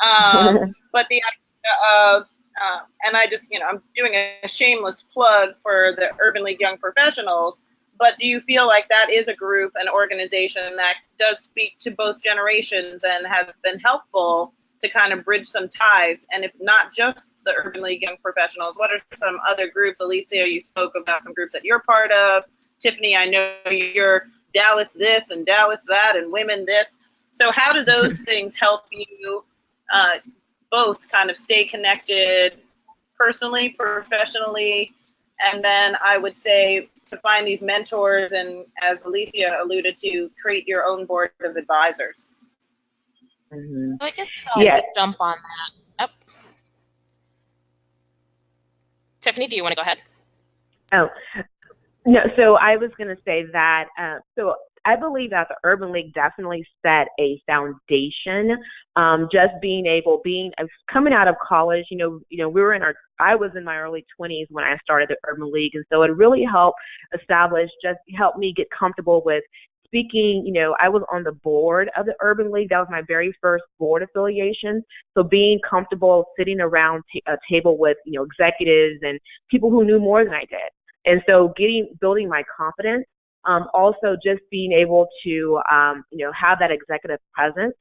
But the idea of, and I just, I'm doing a shameless plug for the Urban League Young Professionals, but do you feel like that is a group, an organization that does speak to both generations and has been helpful to kind of bridge some ties? And if not just the Urban League Young Professionals, what are some other groups? Alicia, you spoke about some groups that you're part of. Tiffany, I know you're Dallas this and Dallas that and women this. So how do those things help you both kind of stay connected personally, professionally, and then I would say to find these mentors and, as Alicia alluded to, create your own board of advisors? Mm-hmm. I guess I'll jump on that. Oh. Tiffany, do you want to go ahead? Oh, no. So I was going to say that. So I believe that the Urban League definitely set a foundation. Just coming out of college, I was in my early 20s when I started the Urban League, and so it really helped me get comfortable with speaking. I was on the board of the Urban League. That was my very first board affiliation. So being comfortable sitting around a table with, executives and people who knew more than I did. And so building my confidence, also just being able to, have that executive presence.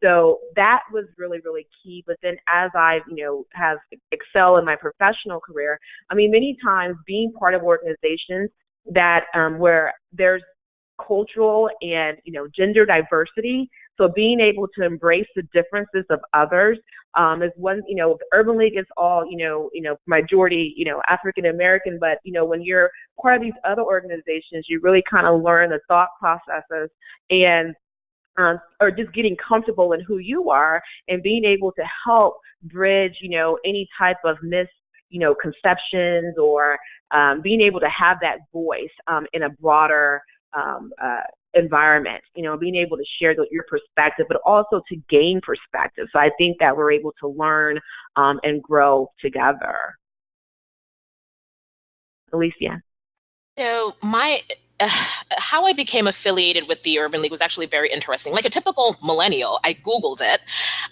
So that was really, really key. But then as I've, have excelled in my professional career, many times being part of organizations that where there's cultural and, gender diversity. So being able to embrace the differences of others is one, the Urban League is all, majority, African American, but, when you're part of these other organizations, you really kind of learn the thought processes and or just getting comfortable in who you are and being able to help bridge, any type of conceptions or being able to have that voice in a broader environment, being able to share your perspective, but also to gain perspective. So I think that we're able to learn and grow together. Alicia? So how I became affiliated with the Urban League was actually very interesting. Like a typical millennial, I Googled it,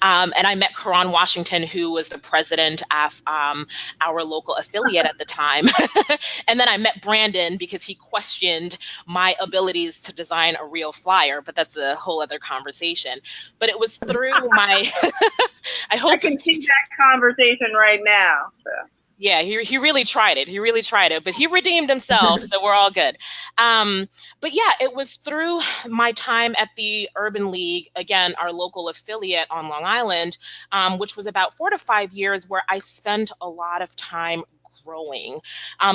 and I met Karan Washington, who was the president of our local affiliate at the time. And then I met Brandon because he questioned my abilities to design a real flyer, but that's a whole other conversation. But it was through my, I can see that conversation right now, so. Yeah, he really tried it. He really tried it, but he redeemed himself, so we're all good. But yeah, it was through my time at the Urban League, again, our local affiliate on Long Island, which was about 4 to 5 years, where I spent a lot of time growing.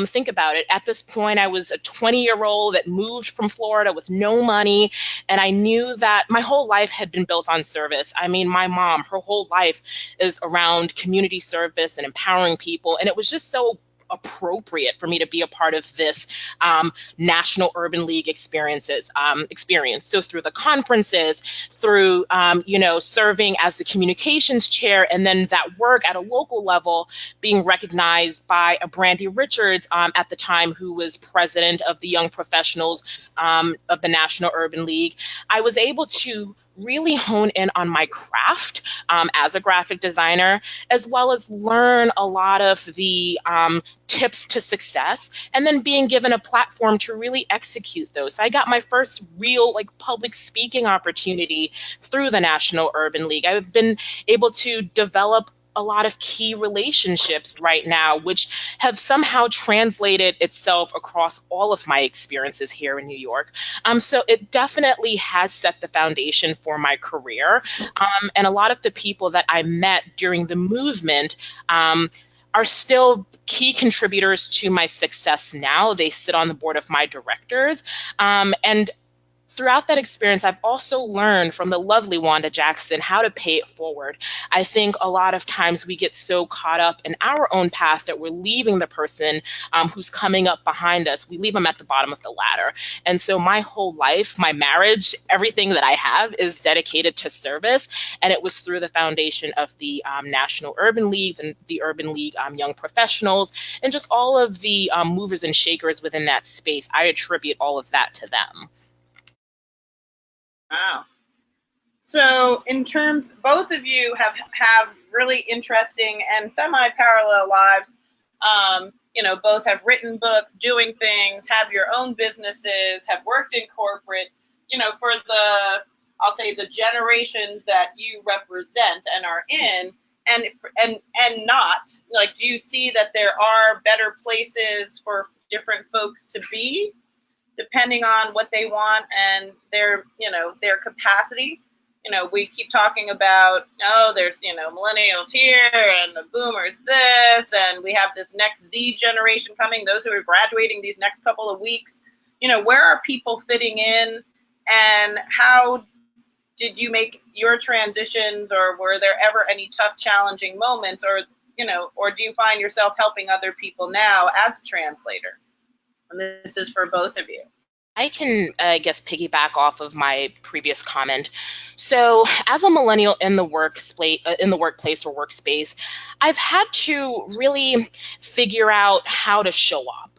Think about it. At this point, I was a 20-year-old that moved from Florida with no money, and I knew that my whole life had been built on service. My mom, her whole life is around community service and empowering people, and it was just so appropriate for me to be a part of this National Urban League experience. So through the conferences, through serving as the communications chair, and then that work at a local level being recognized by a Brandy Richards at the time, who was president of the Young Professionals of the National Urban League, I was able to really hone in on my craft as a graphic designer, as well as learn a lot of the tips to success, and then being given a platform to really execute those. So I got my first real public speaking opportunity through the National Urban League. I've been able to develop a lot of key relationships right now, which have somehow translated itself across all of my experiences here in New York. So it definitely has set the foundation for my career. And a lot of the people that I met during the movement are still key contributors to my success now. They sit on the board of my directors. And throughout that experience, I've also learned from the lovely Wanda Jackson how to pay it forward. I think a lot of times we get so caught up in our own path that we're leaving the person who's coming up behind us. We leave them at the bottom of the ladder. And so my whole life, my marriage, everything that I have is dedicated to service. And it was through the foundation of the National Urban League and the Urban League Young Professionals, and just all of the movers and shakers within that space. I attribute all of that to them. Wow. So in terms, both of you have really interesting and semi-parallel lives. Both have written books, doing things, have your own businesses, have worked in corporate, for I'll say the generations that you represent and are in, and not, do you see that there are better places for different folks to be, depending on what they want and their capacity? We keep talking about, there's, millennials here and the boomers this, and we have this next Z generation coming, those who are graduating these next couple of weeks. Where are people fitting in, and how did you make your transitions, or were there ever any tough, challenging moments, or do you find yourself helping other people now as a translator? And this is for both of you. I can, I guess, piggyback off of my previous comment. So as a millennial in the workplace or workspace, I've had to really figure out how to show up.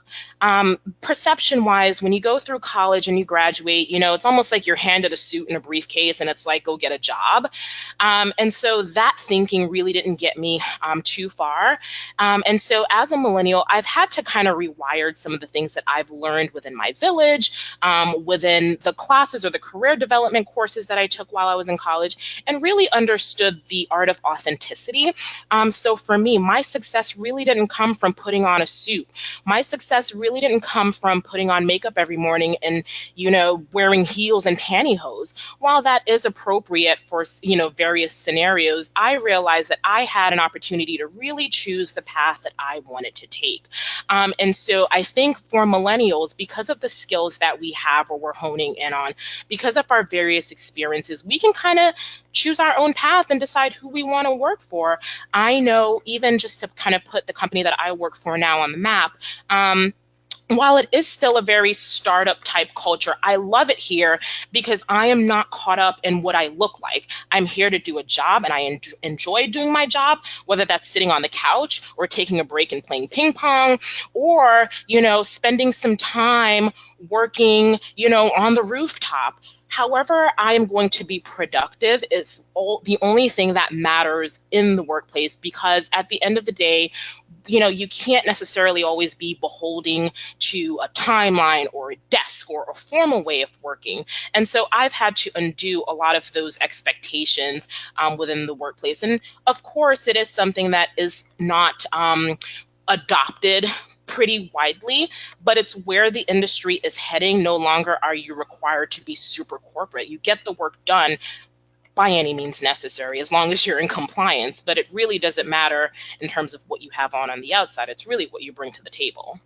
Perception-wise, when you go through college and you graduate, it's almost like you're handed a suit and a briefcase and it's like, go get a job. And so that thinking really didn't get me too far. And so as a millennial, I've had to kind of rewire some of the things that I've learned within my village, within the classes or the career development courses that I took while I was in college, and really understood the art of authenticity. So for me, my success really didn't come from putting on a suit. My success really didn't come from putting on makeup every morning and, wearing heels and pantyhose. While that is appropriate for, various scenarios, I realized that I had an opportunity to really choose the path that I wanted to take. And so I think for millennials, because of the skills that we have or we're honing in on, because of our various experiences, we can kind of choose our own path and decide who we want to work for. I know, even just to kind of put the company that I work for now on the map, while it is still a very startup type culture, I love it here because I am not caught up in what I look like. I'm here to do a job, and I enjoy doing my job, whether that's sitting on the couch or taking a break and playing ping pong, or, spending some time working, on the rooftop. However I am going to be productive is the only thing that matters in the workplace, because at the end of the day, you can't necessarily always be beholding to a timeline or a desk or a formal way of working. And so I've had to undo a lot of those expectations within the workplace. And of course, it is something that is not adopted pretty widely, but it's where the industry is heading. No longer are you required to be super corporate. You get the work done by any means necessary, as long as you're in compliance. But it really doesn't matter in terms of what you have on the outside. It's really what you bring to the table.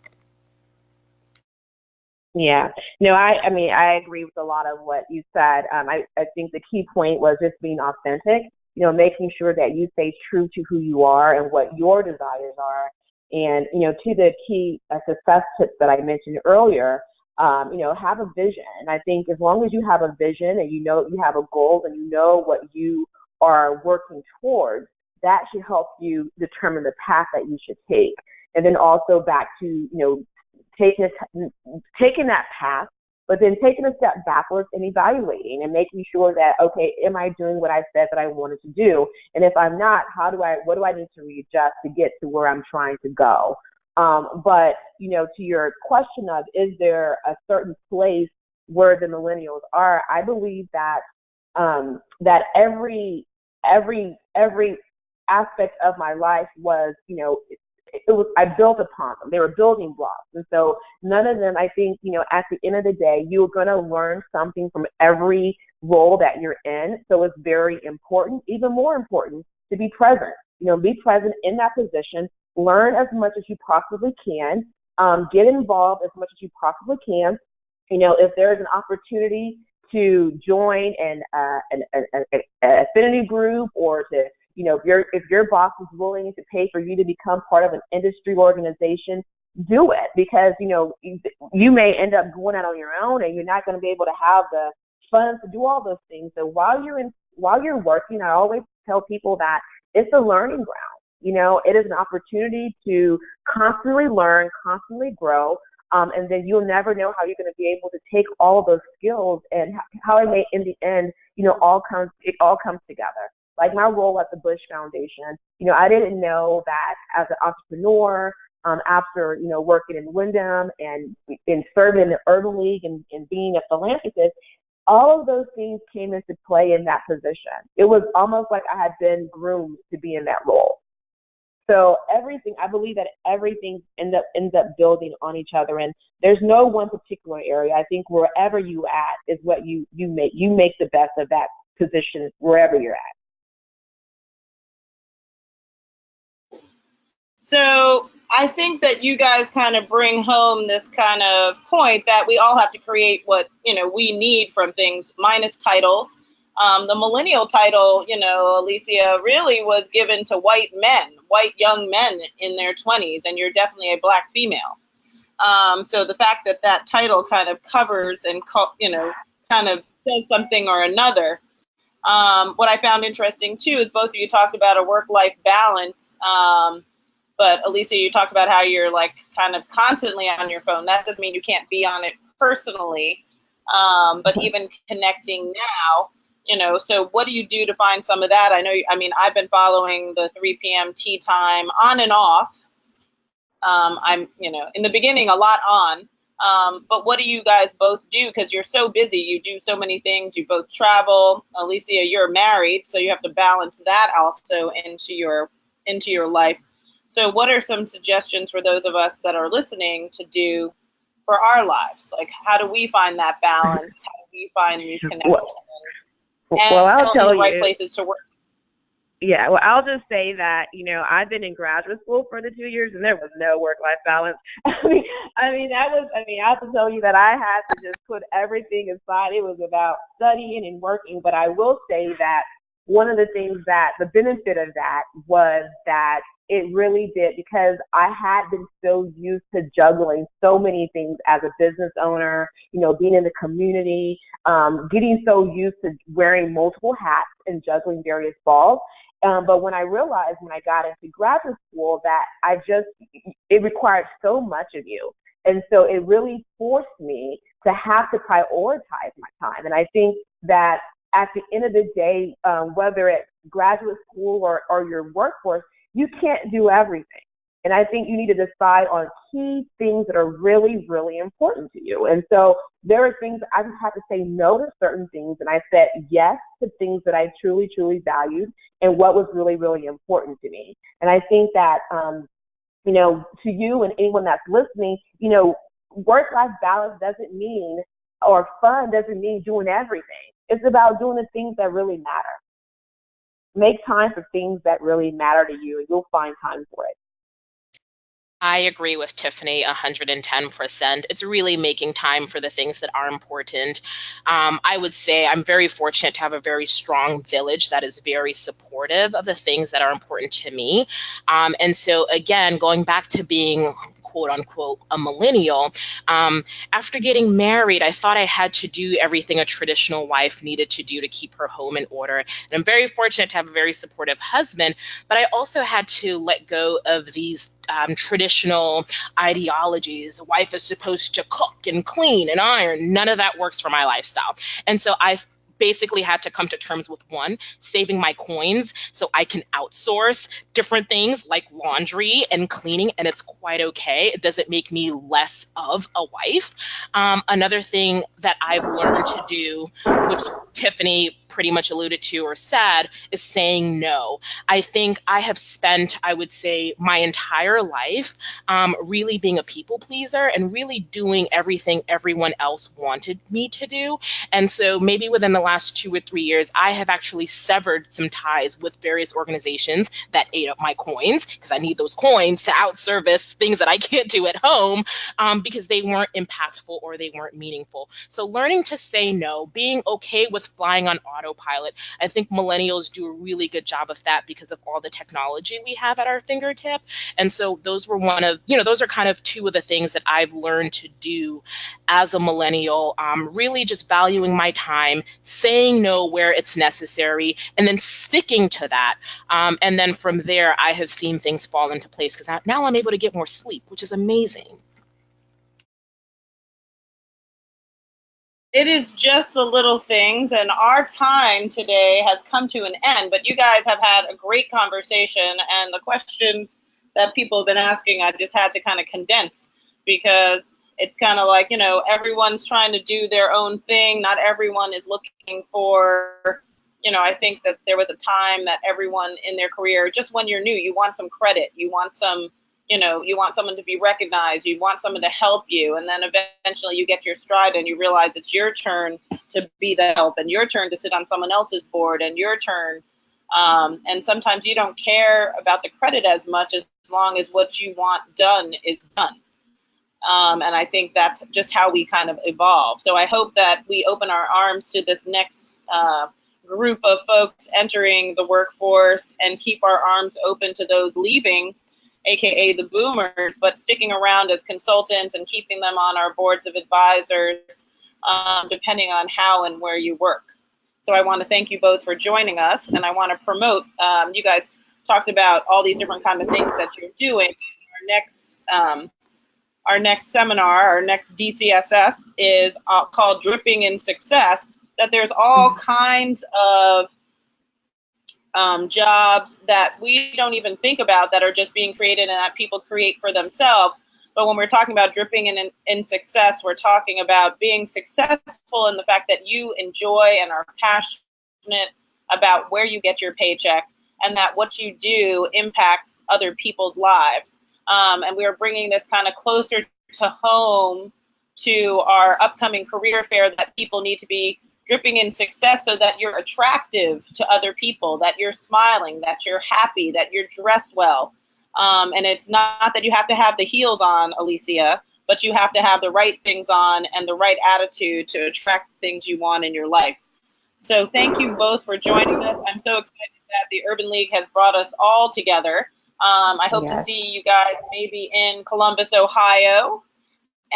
Yeah, no, I agree with a lot of what you said. I think the key point was just being authentic, making sure that you stay true to who you are and what your desires are. And, to the key success tips that I mentioned earlier, have a vision. And I think as long as you have a vision and you have a goal and you know what you are working towards, that should help you determine the path that you should take. And then also back to, taking that path, but then taking a step backwards and evaluating and making sure that, okay, am I doing what I said that I wanted to do? And if I'm not, what do I need to readjust to get to where I'm trying to go? But, to your question of, is there a certain place where the millennials are? I believe that, that every aspect of my life was, I built upon them. They were building blocks. And so none of them, I think, at the end of the day, you're going to learn something from every role that you're in. So it's very important, even more important, to be present. Be present in that position, learn as much as you possibly can, get involved as much as you possibly can. If there's an opportunity to join an affinity group, or to, if your boss is willing to pay for you to become part of an industry organization, do it, because, you may end up going out on your own and you're not going to be able to have the funds to do all those things. So while you're working, I always tell people that it's a learning ground. It is an opportunity to constantly learn, constantly grow. And then you'll never know how you're going to be able to take all of those skills and how it may, in the end, it all comes together. Like my role at the Bush Foundation, I didn't know that as an entrepreneur, after, working in Wyndham and serving in the Urban League and being a philanthropist, all of those things came into play in that position. It was almost like I had been groomed to be in that role. So I believe that everything ends up building on each other, and there's no one particular area. I think wherever you at is what you make the best of that position wherever you're at. So I think that you guys kind of bring home this kind of point that we all have to create what, we need from things, minus titles. The millennial title, Alicia, really was given to white young men in their 20s, and you're definitely a Black female. So the fact that title kind of covers and, kind of says something or another. What I found interesting, too, is both of you talked about a work-life balance. But Alicia, you talk about how you're like kind of constantly on your phone. That doesn't mean you can't be on it personally. But even connecting now, so what do you do to find some of that? I've been following the 3 p.m. tea time on and off. I'm, in the beginning, a lot on. But what do you guys both do? Because you're so busy. You do so many things. You both travel. Alicia, you're married, so you have to balance that also into your life. So what are some suggestions for those of us that are listening to do for our lives? Like, how do we find that balance? How do we find these connections? Well, I'll tell you, right places to work. Yeah, well, I'll just say that, I've been in graduate school for the 2 years and there was no work-life balance. I have to tell you that I had to just put everything aside. It was about studying and working, but I will say that one of the things that the benefit of that was that it really did, because I had been so used to juggling so many things as a business owner, being in the community, getting so used to wearing multiple hats and juggling various balls. But when I realized when I got into graduate school that it required so much of you. And so it really forced me to have to prioritize my time. And I think that at the end of the day, whether it's graduate school or your workforce, you can't do everything. And I think you need to decide on key things that are really, really important to you. And so there are things I just had to say no to certain things. And I said yes to things that I truly, truly valued and what was really, really important to me. And I think that, to you and anyone that's listening, work-life balance doesn't mean, or fun doesn't mean doing everything. It's about doing the things that really matter. Make time for things that really matter to you, and you'll find time for it. I agree with Tiffany 110%. It's really making time for the things that are important. I would say I'm very fortunate to have a very strong village that is very supportive of the things that are important to me. And so, again, going back to being quote unquote a millennial, after getting married, I thought I had to do everything a traditional wife needed to do to keep her home in order. And I'm very fortunate to have a very supportive husband, but I also had to let go of these traditional ideologies. A wife is supposed to cook and clean and iron. None of that works for my lifestyle. And so I basically had to come to terms with one, saving my coins so I can outsource different things like laundry and cleaning, and it's quite okay. It doesn't make me less of a wife. Another thing that I've learned to do, which Tiffany pretty much alluded to or said, is saying no. I think I have spent, I would say, my entire life really being a people pleaser and really doing everything everyone else wanted me to do. And so maybe within the last 2 or 3 years, I have actually severed some ties with various organizations that ate up my coins, because I need those coins to outservice things that I can't do at home, because they weren't impactful or they weren't meaningful. So learning to say no, being okay with flying on autopilot. I think millennials do a really good job of that because of all the technology we have at our fingertip. And so those were those are kind of two of the things that I've learned to do as a millennial, really just valuing my time, saying no where it's necessary, and then sticking to that. And then from there, I have seen things fall into place because now I'm able to get more sleep, which is amazing. It is just the little things, and our time today has come to an end, but you guys have had a great conversation, and the questions that people have been asking, I just had to kind of condense, because it's kind of like, everyone's trying to do their own thing. Not everyone is looking for, I think that there was a time that everyone in their career, just when you're new, you want some credit, you want you want someone to be recognized, you want someone to help you, and then eventually you get your stride and you realize it's your turn to be the help, and your turn to sit on someone else's board, and your turn. And sometimes you don't care about the credit as much as long as what you want done is done. And I think that's just how we kind of evolve. So I hope that we open our arms to this next group of folks entering the workforce and keep our arms open to those leaving, aka the boomers, but sticking around as consultants and keeping them on our boards of advisors, depending on how and where you work. So I want to thank you both for joining us, and I want to promote, you guys talked about all these different kind of things that you're doing. Our next seminar, our next DCSS is called Dripping in Success, that there's all kinds of jobs that we don't even think about that are just being created and that people create for themselves. But when we're talking about dripping in success, we're talking about being successful in the fact that you enjoy and are passionate about where you get your paycheck, and that what you do impacts other people's lives. And we are bringing this kind of closer to home to our upcoming career fair, that people need to be dripping in success so that you're attractive to other people, that you're smiling, that you're happy, that you're dressed well. And it's not that you have to have the heels on, Alicia, but you have to have the right things on and the right attitude to attract things you want in your life. So thank you both for joining us. I'm so excited that the Urban League has brought us all together. I hope to see you guys maybe in Columbus, Ohio.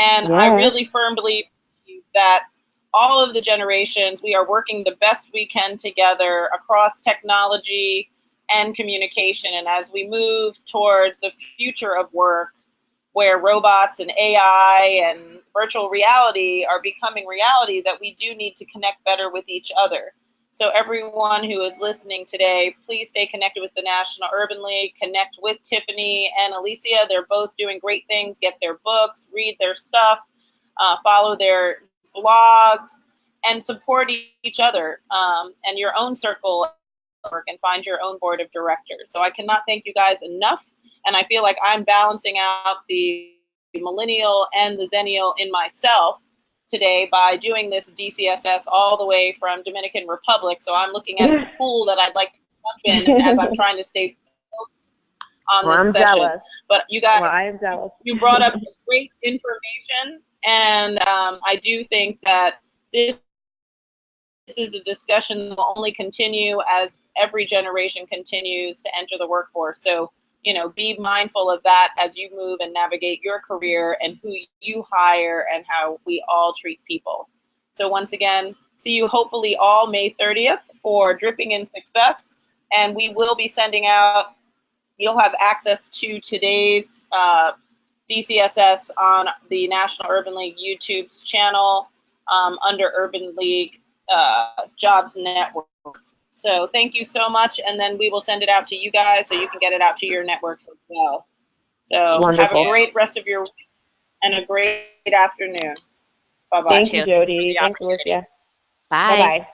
And I really firmly believe that all of the generations, we are working the best we can together across technology and communication. And as we move towards the future of work, where robots and AI and virtual reality are becoming reality, that we do need to connect better with each other. So everyone who is listening today, please stay connected with the National Urban League, connect with Tiffany and Alicia. They're both doing great things. Get their books, read their stuff, follow their blogs, and support each other and your own circle of work, and find your own board of directors. So I cannot thank you guys enough. And I feel like I'm balancing out the millennial and the Xennial in myself today by doing this DCSS all the way from Dominican Republic. So I'm looking at a pool that I'd like to jump in as I'm trying to stay on Well, this I'm session. jealous. But you guys, Well, I am jealous. you brought up great information, and I do think that this is a discussion that will only continue as every generation continues to enter the workforce. So, be mindful of that as you move and navigate your career and who you hire and how we all treat people. So once again, see you hopefully all May 30th for Dripping in Success. And we will be sending out, you'll have access to today's DCSS on the National Urban League YouTube's channel under Urban League Jobs Network. So thank you so much, and then we will send it out to you guys so you can get it out to your networks as well. So Wonderful. have a great rest of your week and a great afternoon. Bye-bye. Thank you, Jody. the Thanks, opportunity. Alicia. Bye. Bye-bye.